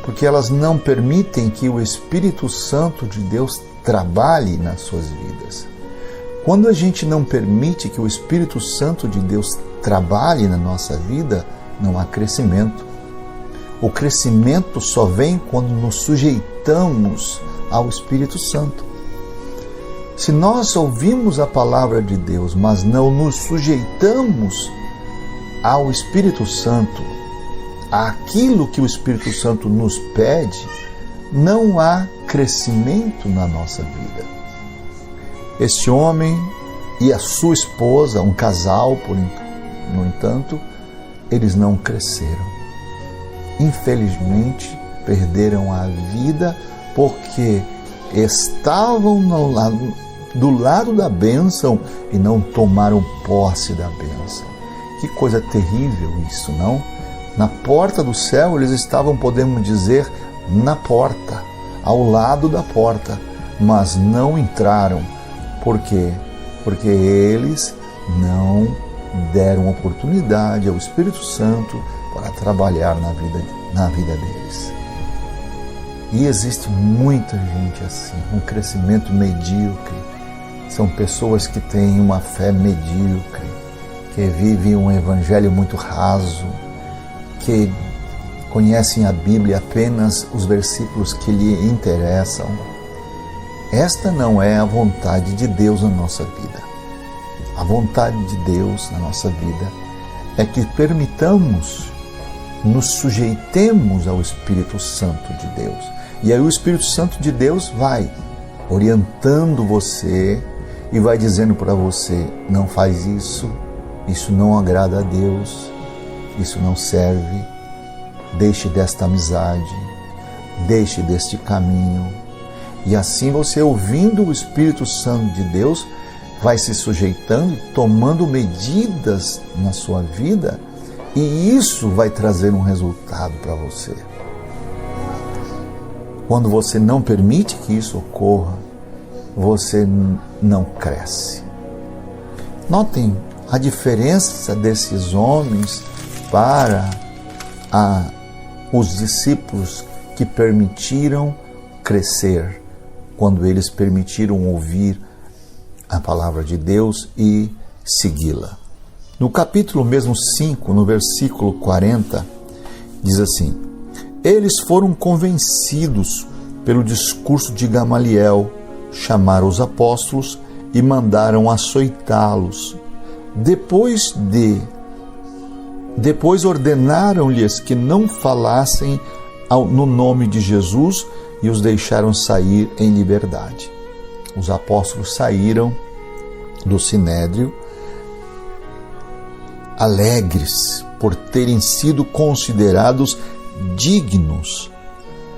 Porque elas não permitem que o Espírito Santo de Deus trabalhe nas suas vidas. Quando a gente não permite que o Espírito Santo de Deus trabalhe na nossa vida, não há crescimento. O crescimento só vem quando nos sujeitamos ao Espírito Santo. Se nós ouvimos a palavra de Deus, mas não nos sujeitamos ao Espírito Santo, àquilo que o Espírito Santo nos pede, não há crescimento na nossa vida. Este homem e a sua esposa, um casal, no entanto, eles não cresceram. Infelizmente, perderam a vida porque estavam do lado da bênção e não tomaram posse da bênção. Que coisa terrível isso, não? Na porta do céu eles estavam, podemos dizer, na porta, ao lado da porta, mas não entraram. Por quê? Porque eles não deram oportunidade ao Espírito Santo para trabalhar na vida deles. E existe muita gente assim, um crescimento medíocre. São pessoas que têm uma fé medíocre, que vivem um evangelho muito raso, que conhecem a Bíblia apenas os versículos que lhe interessam. Esta não é a vontade de Deus na nossa vida. A vontade de Deus na nossa vida é que permitamos, nos sujeitemos ao Espírito Santo de Deus. E aí o Espírito Santo de Deus vai orientando você e vai dizendo para você: não faz isso, isso não agrada a Deus, isso não serve, deixe desta amizade, deixe deste caminho. E assim você, ouvindo o Espírito Santo de Deus, vai se sujeitando, tomando medidas na sua vida, e isso vai trazer um resultado para você. Quando você não permite que isso ocorra, você não cresce. Notem a diferença desses homens para os discípulos que permitiram crescer, quando eles permitiram ouvir a palavra de Deus e segui-la. No capítulo mesmo 5, no versículo 40, diz assim: eles foram convencidos pelo discurso de Gamaliel, chamaram os apóstolos e mandaram açoitá-los. Depois ordenaram-lhes que não falassem no nome de Jesus e os deixaram sair em liberdade. Os apóstolos saíram do Sinédrio alegres por terem sido considerados dignos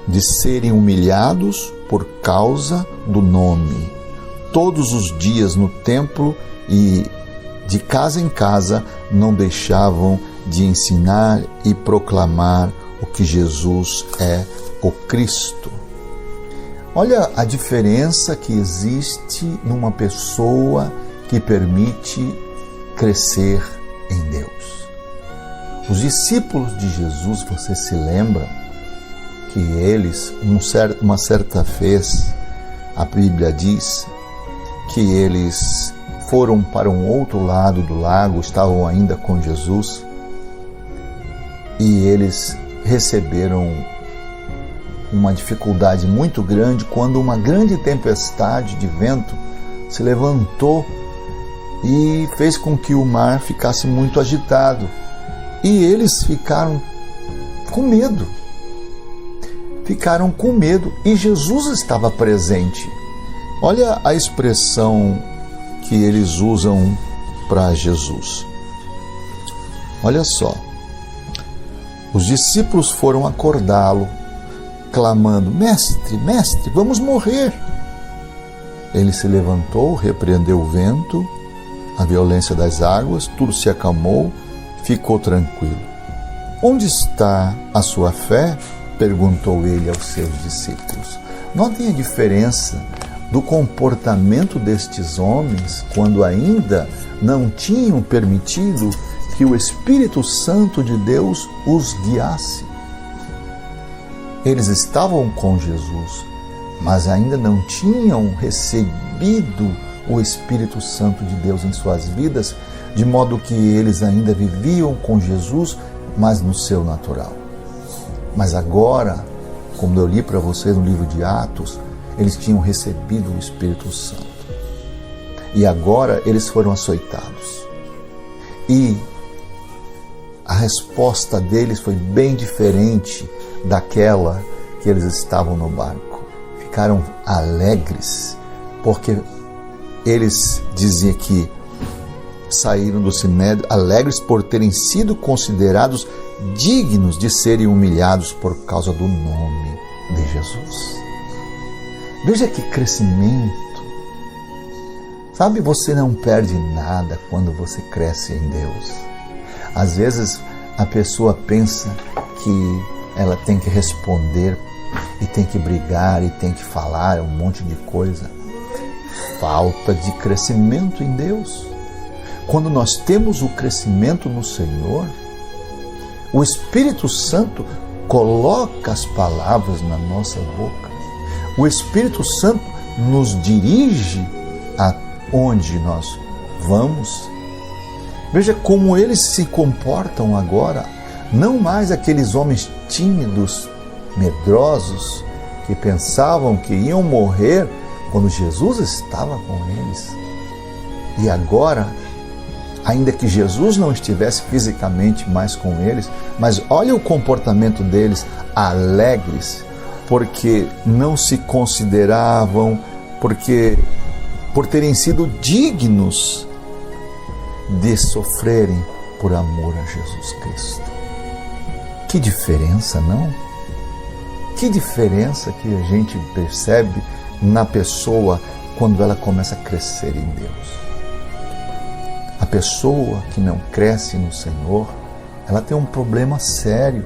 de serem humilhados por causa do nome. Todos os dias no templo e de casa em casa não deixavam de ensinar e proclamar o que Jesus é o Cristo. Olha a diferença que existe numa pessoa que permite crescer em Deus. Os discípulos de Jesus, você se lembra que eles, uma certa vez, a Bíblia diz que eles foram para um outro lado do lago, estavam ainda com Jesus, e eles receberam uma dificuldade muito grande quando uma grande tempestade de vento se levantou e fez com que o mar ficasse muito agitado. E eles ficaram com medo. E Jesus estava presente. Olha a expressão que eles usam para Jesus. Olha só, os discípulos foram acordá-lo, clamando: mestre, mestre, vamos morrer. Ele se levantou, repreendeu o vento, a violência das águas, tudo se acalmou, ficou tranquilo. Onde está a sua fé? Perguntou ele aos seus discípulos. Notem a diferença do comportamento destes homens quando ainda não tinham permitido que o Espírito Santo de Deus os guiasse. Eles estavam com Jesus, mas ainda não tinham recebido o Espírito Santo de Deus em suas vidas, de modo que eles ainda viviam com Jesus, mas no seu natural. Mas agora, como eu li para vocês no livro de Atos, eles tinham recebido o Espírito Santo. E agora eles foram açoitados. E a resposta deles foi bem diferente daquela que eles estavam no barco. Ficaram alegres, porque eles diziam que saíram do Sinédrio alegres por terem sido considerados dignos de serem humilhados por causa do nome de Jesus. Veja que crescimento. Sabe, você não perde nada quando você cresce em Deus. Às vezes a pessoa pensa que ela tem que responder e tem que brigar e tem que falar um monte de coisa. Falta de crescimento em Deus. Quando nós temos o crescimento no Senhor, o Espírito Santo coloca as palavras na nossa boca. O Espírito Santo nos dirige aonde nós vamos. Veja como eles se comportam agora, não mais aqueles homens tímidos, medrosos, que pensavam que iam morrer quando Jesus estava com eles. E agora, ainda que Jesus não estivesse fisicamente mais com eles, mas olha o comportamento deles, alegres, porque não se consideravam, por terem sido dignos de sofrerem por amor a Jesus Cristo. Que diferença, não? Que diferença que a gente percebe na pessoa quando ela começa a crescer em Deus. A pessoa que não cresce no Senhor, ela tem um problema sério.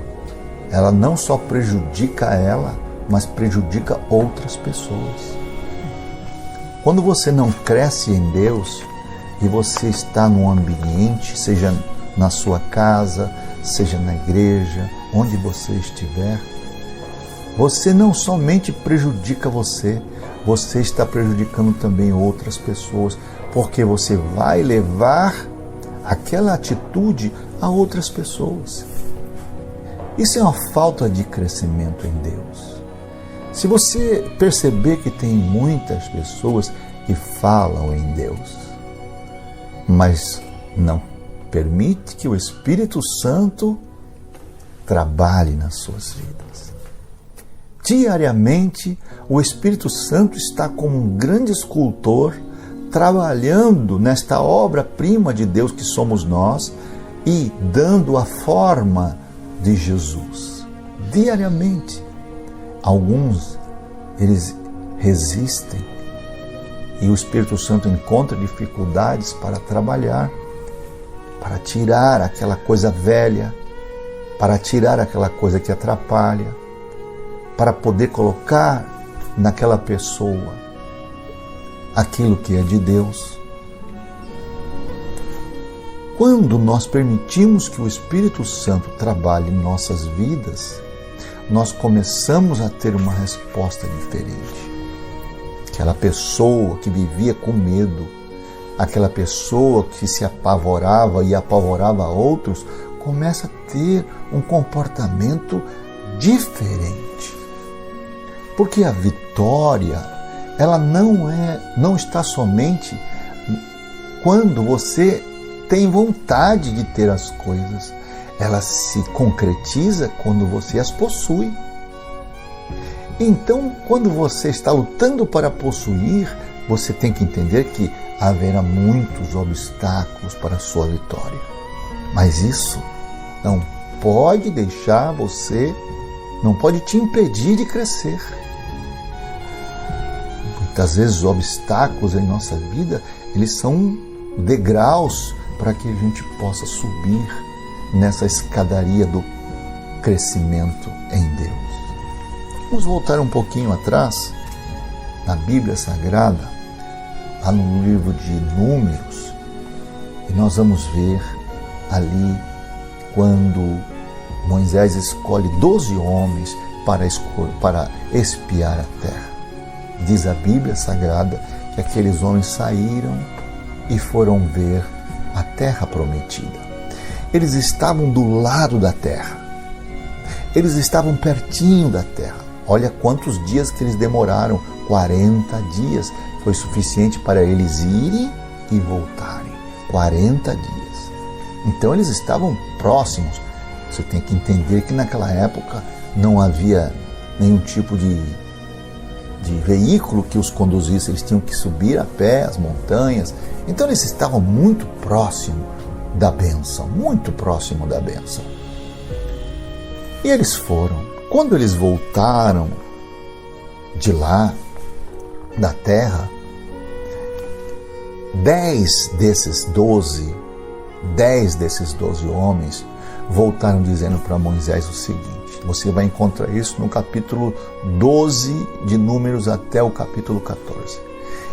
Ela não só prejudica ela, mas prejudica outras pessoas. Quando você não cresce em Deus e você está num ambiente, seja na sua casa, seja na igreja, onde você estiver, você não somente prejudica você está prejudicando também outras pessoas, porque você vai levar aquela atitude a outras pessoas. Isso é uma falta de crescimento em Deus. Se você perceber que tem muitas pessoas que falam em Deus, mas não permite que o Espírito Santo trabalhe nas suas vidas. Diariamente, o Espírito Santo está como um grande escultor trabalhando nesta obra-prima de Deus que somos nós e dando a forma de Jesus. Diariamente, alguns, eles resistem e o Espírito Santo encontra dificuldades para trabalhar, para tirar aquela coisa velha, para tirar aquela coisa que atrapalha, para poder colocar naquela pessoa aquilo que é de Deus. Quando nós permitimos que o Espírito Santo trabalhe em nossas vidas, nós começamos a ter uma resposta diferente. Aquela pessoa que vivia com medo, aquela pessoa que se apavorava e apavorava outros, começa a ter um comportamento diferente. Porque a vitória, ela não está somente quando você tem vontade de ter as coisas. Ela se concretiza quando você as possui. Então, quando você está lutando para possuir, você tem que entender que haverá muitos obstáculos para a sua vitória. Mas isso não pode deixar você, não pode te impedir de crescer. Muitas vezes os obstáculos em nossa vida, eles são degraus para que a gente possa subir nessa escadaria do crescimento em Deus. Vamos voltar um pouquinho atrás, na Bíblia Sagrada, lá no livro de Números, e nós vamos ver ali quando Moisés escolhe 12 homens para espiar a terra. Diz a Bíblia Sagrada que aqueles homens saíram e foram ver a terra prometida. Eles estavam do lado da terra. Eles estavam pertinho da terra. Olha quantos dias que eles demoraram. 40 dias foi suficiente para eles irem e voltarem. 40 dias. Então eles estavam próximos. Você tem que entender que naquela época não havia nenhum tipo de veículo que os conduzisse. Eles tinham que subir a pé as montanhas. Então eles estavam muito próximo da bênção, muito próximo da bênção. E eles foram. Quando eles voltaram de lá, da terra, 10 desses 12 homens voltaram dizendo para Moisés o seguinte, você vai encontrar isso no capítulo 12 de Números até o capítulo 14.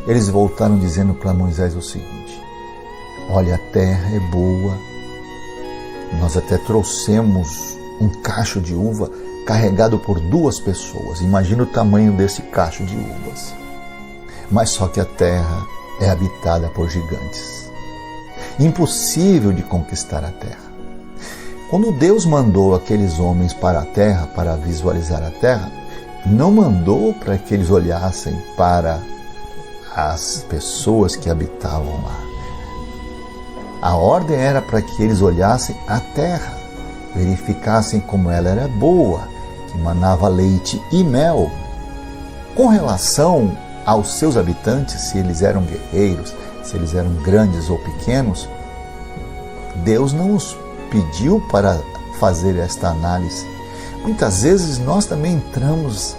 Eles voltaram dizendo para Moisés o seguinte, olha, a terra é boa, nós até trouxemos um cacho de uva carregado por 2 pessoas, imagina o tamanho desse cacho de uvas, mas só que a terra é habitada por gigantes, impossível de conquistar a terra. Quando Deus mandou aqueles homens para a terra, para visualizar a terra, não mandou para que eles olhassem para as pessoas que habitavam lá. A ordem era para que eles olhassem a terra, verificassem como ela era boa, que manava leite e mel. Com relação aos seus habitantes, se eles eram guerreiros, se eles eram grandes ou pequenos, Deus não os pediu para fazer esta análise. Muitas vezes nós também entramos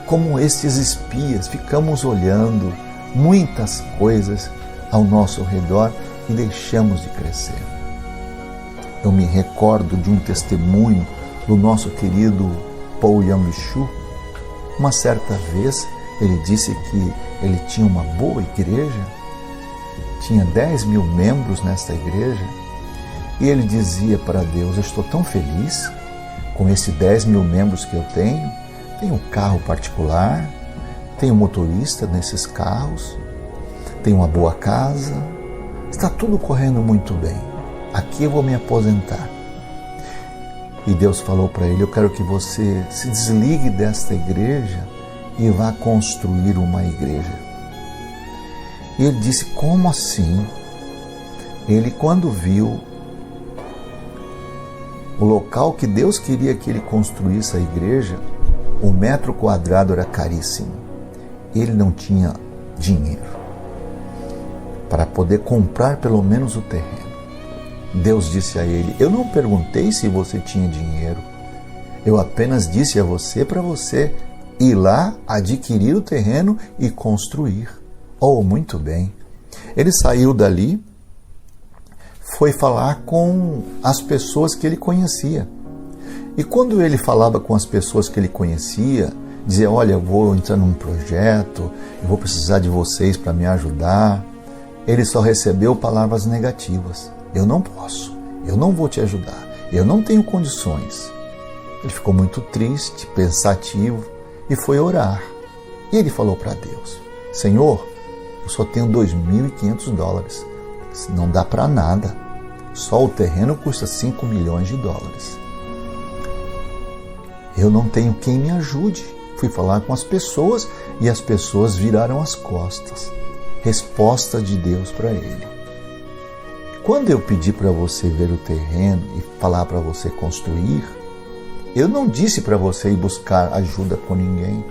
como estes espias, ficamos olhando muitas coisas ao nosso redor e deixamos de crescer. Eu me recordo de um testemunho do nosso querido Paul Yang-Shu. Uma certa vez ele disse que ele tinha uma boa igreja, tinha 10 mil membros nesta igreja, e ele dizia para Deus, eu estou tão feliz com esses 10 mil membros que eu tenho um carro particular, tenho motorista nesses carros, tenho uma boa casa, está tudo correndo muito bem, aqui eu vou me aposentar. E Deus falou para ele, eu quero que você se desligue desta igreja e vá construir uma igreja. E ele disse, como assim? Ele, quando viu o local que Deus queria que ele construísse a igreja, o metro quadrado era caríssimo. Ele não tinha dinheiro para poder comprar pelo menos o terreno. Deus disse a ele, eu não perguntei se você tinha dinheiro, eu apenas disse a você para você ir lá, adquirir o terreno e construir. Oh, muito bem. Ele saiu dali, foi falar com as pessoas que ele conhecia. E quando ele falava com as pessoas que ele conhecia, dizia, olha, eu vou entrar num projeto, eu vou precisar de vocês para me ajudar, ele só recebeu palavras negativas. Eu não posso, eu não vou te ajudar, eu não tenho condições. Ele ficou muito triste, pensativo e foi orar. E ele falou para Deus, Senhor, eu só tenho $2.500, não dá para nada, só o terreno custa $5 milhões. Eu não tenho quem me ajude. Fui falar com as pessoas e as pessoas viraram as costas. Resposta de Deus para ele. Quando eu pedi para você ver o terreno e falar para você construir, eu não disse para você ir buscar ajuda com ninguém.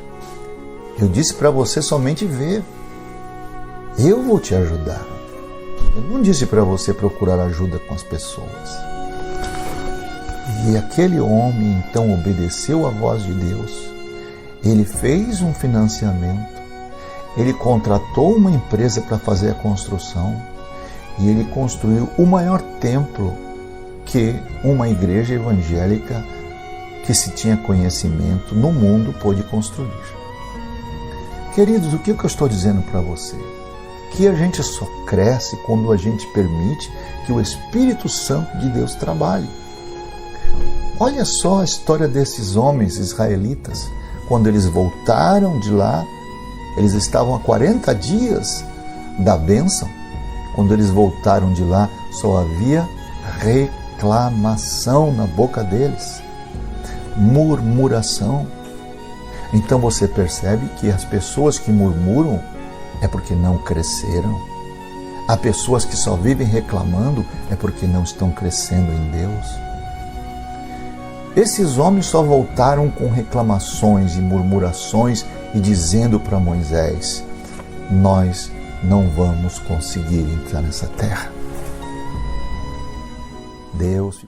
Eu disse para você somente ver. Eu vou te ajudar. Eu não disse para você procurar ajuda com as pessoas. E aquele homem então obedeceu à voz de Deus. Ele fez um financiamento. Ele contratou uma empresa para fazer a construção. E ele construiu o maior templo que uma igreja evangélica que se tinha conhecimento no mundo pôde construir. Queridos, o que eu estou dizendo para você? Que a gente só cresce quando a gente permite que o Espírito Santo de Deus trabalhe. Olha só a história desses homens israelitas. Quando eles voltaram de lá, eles estavam há 40 dias da bênção. Quando eles voltaram de lá, só havia reclamação na boca deles, murmuração. Então você percebe que as pessoas que murmuram é porque não cresceram. Há pessoas que só vivem reclamando é porque não estão crescendo em Deus. Esses homens só voltaram com reclamações e murmurações e dizendo para Moisés: nós não vamos conseguir entrar nessa terra. Deus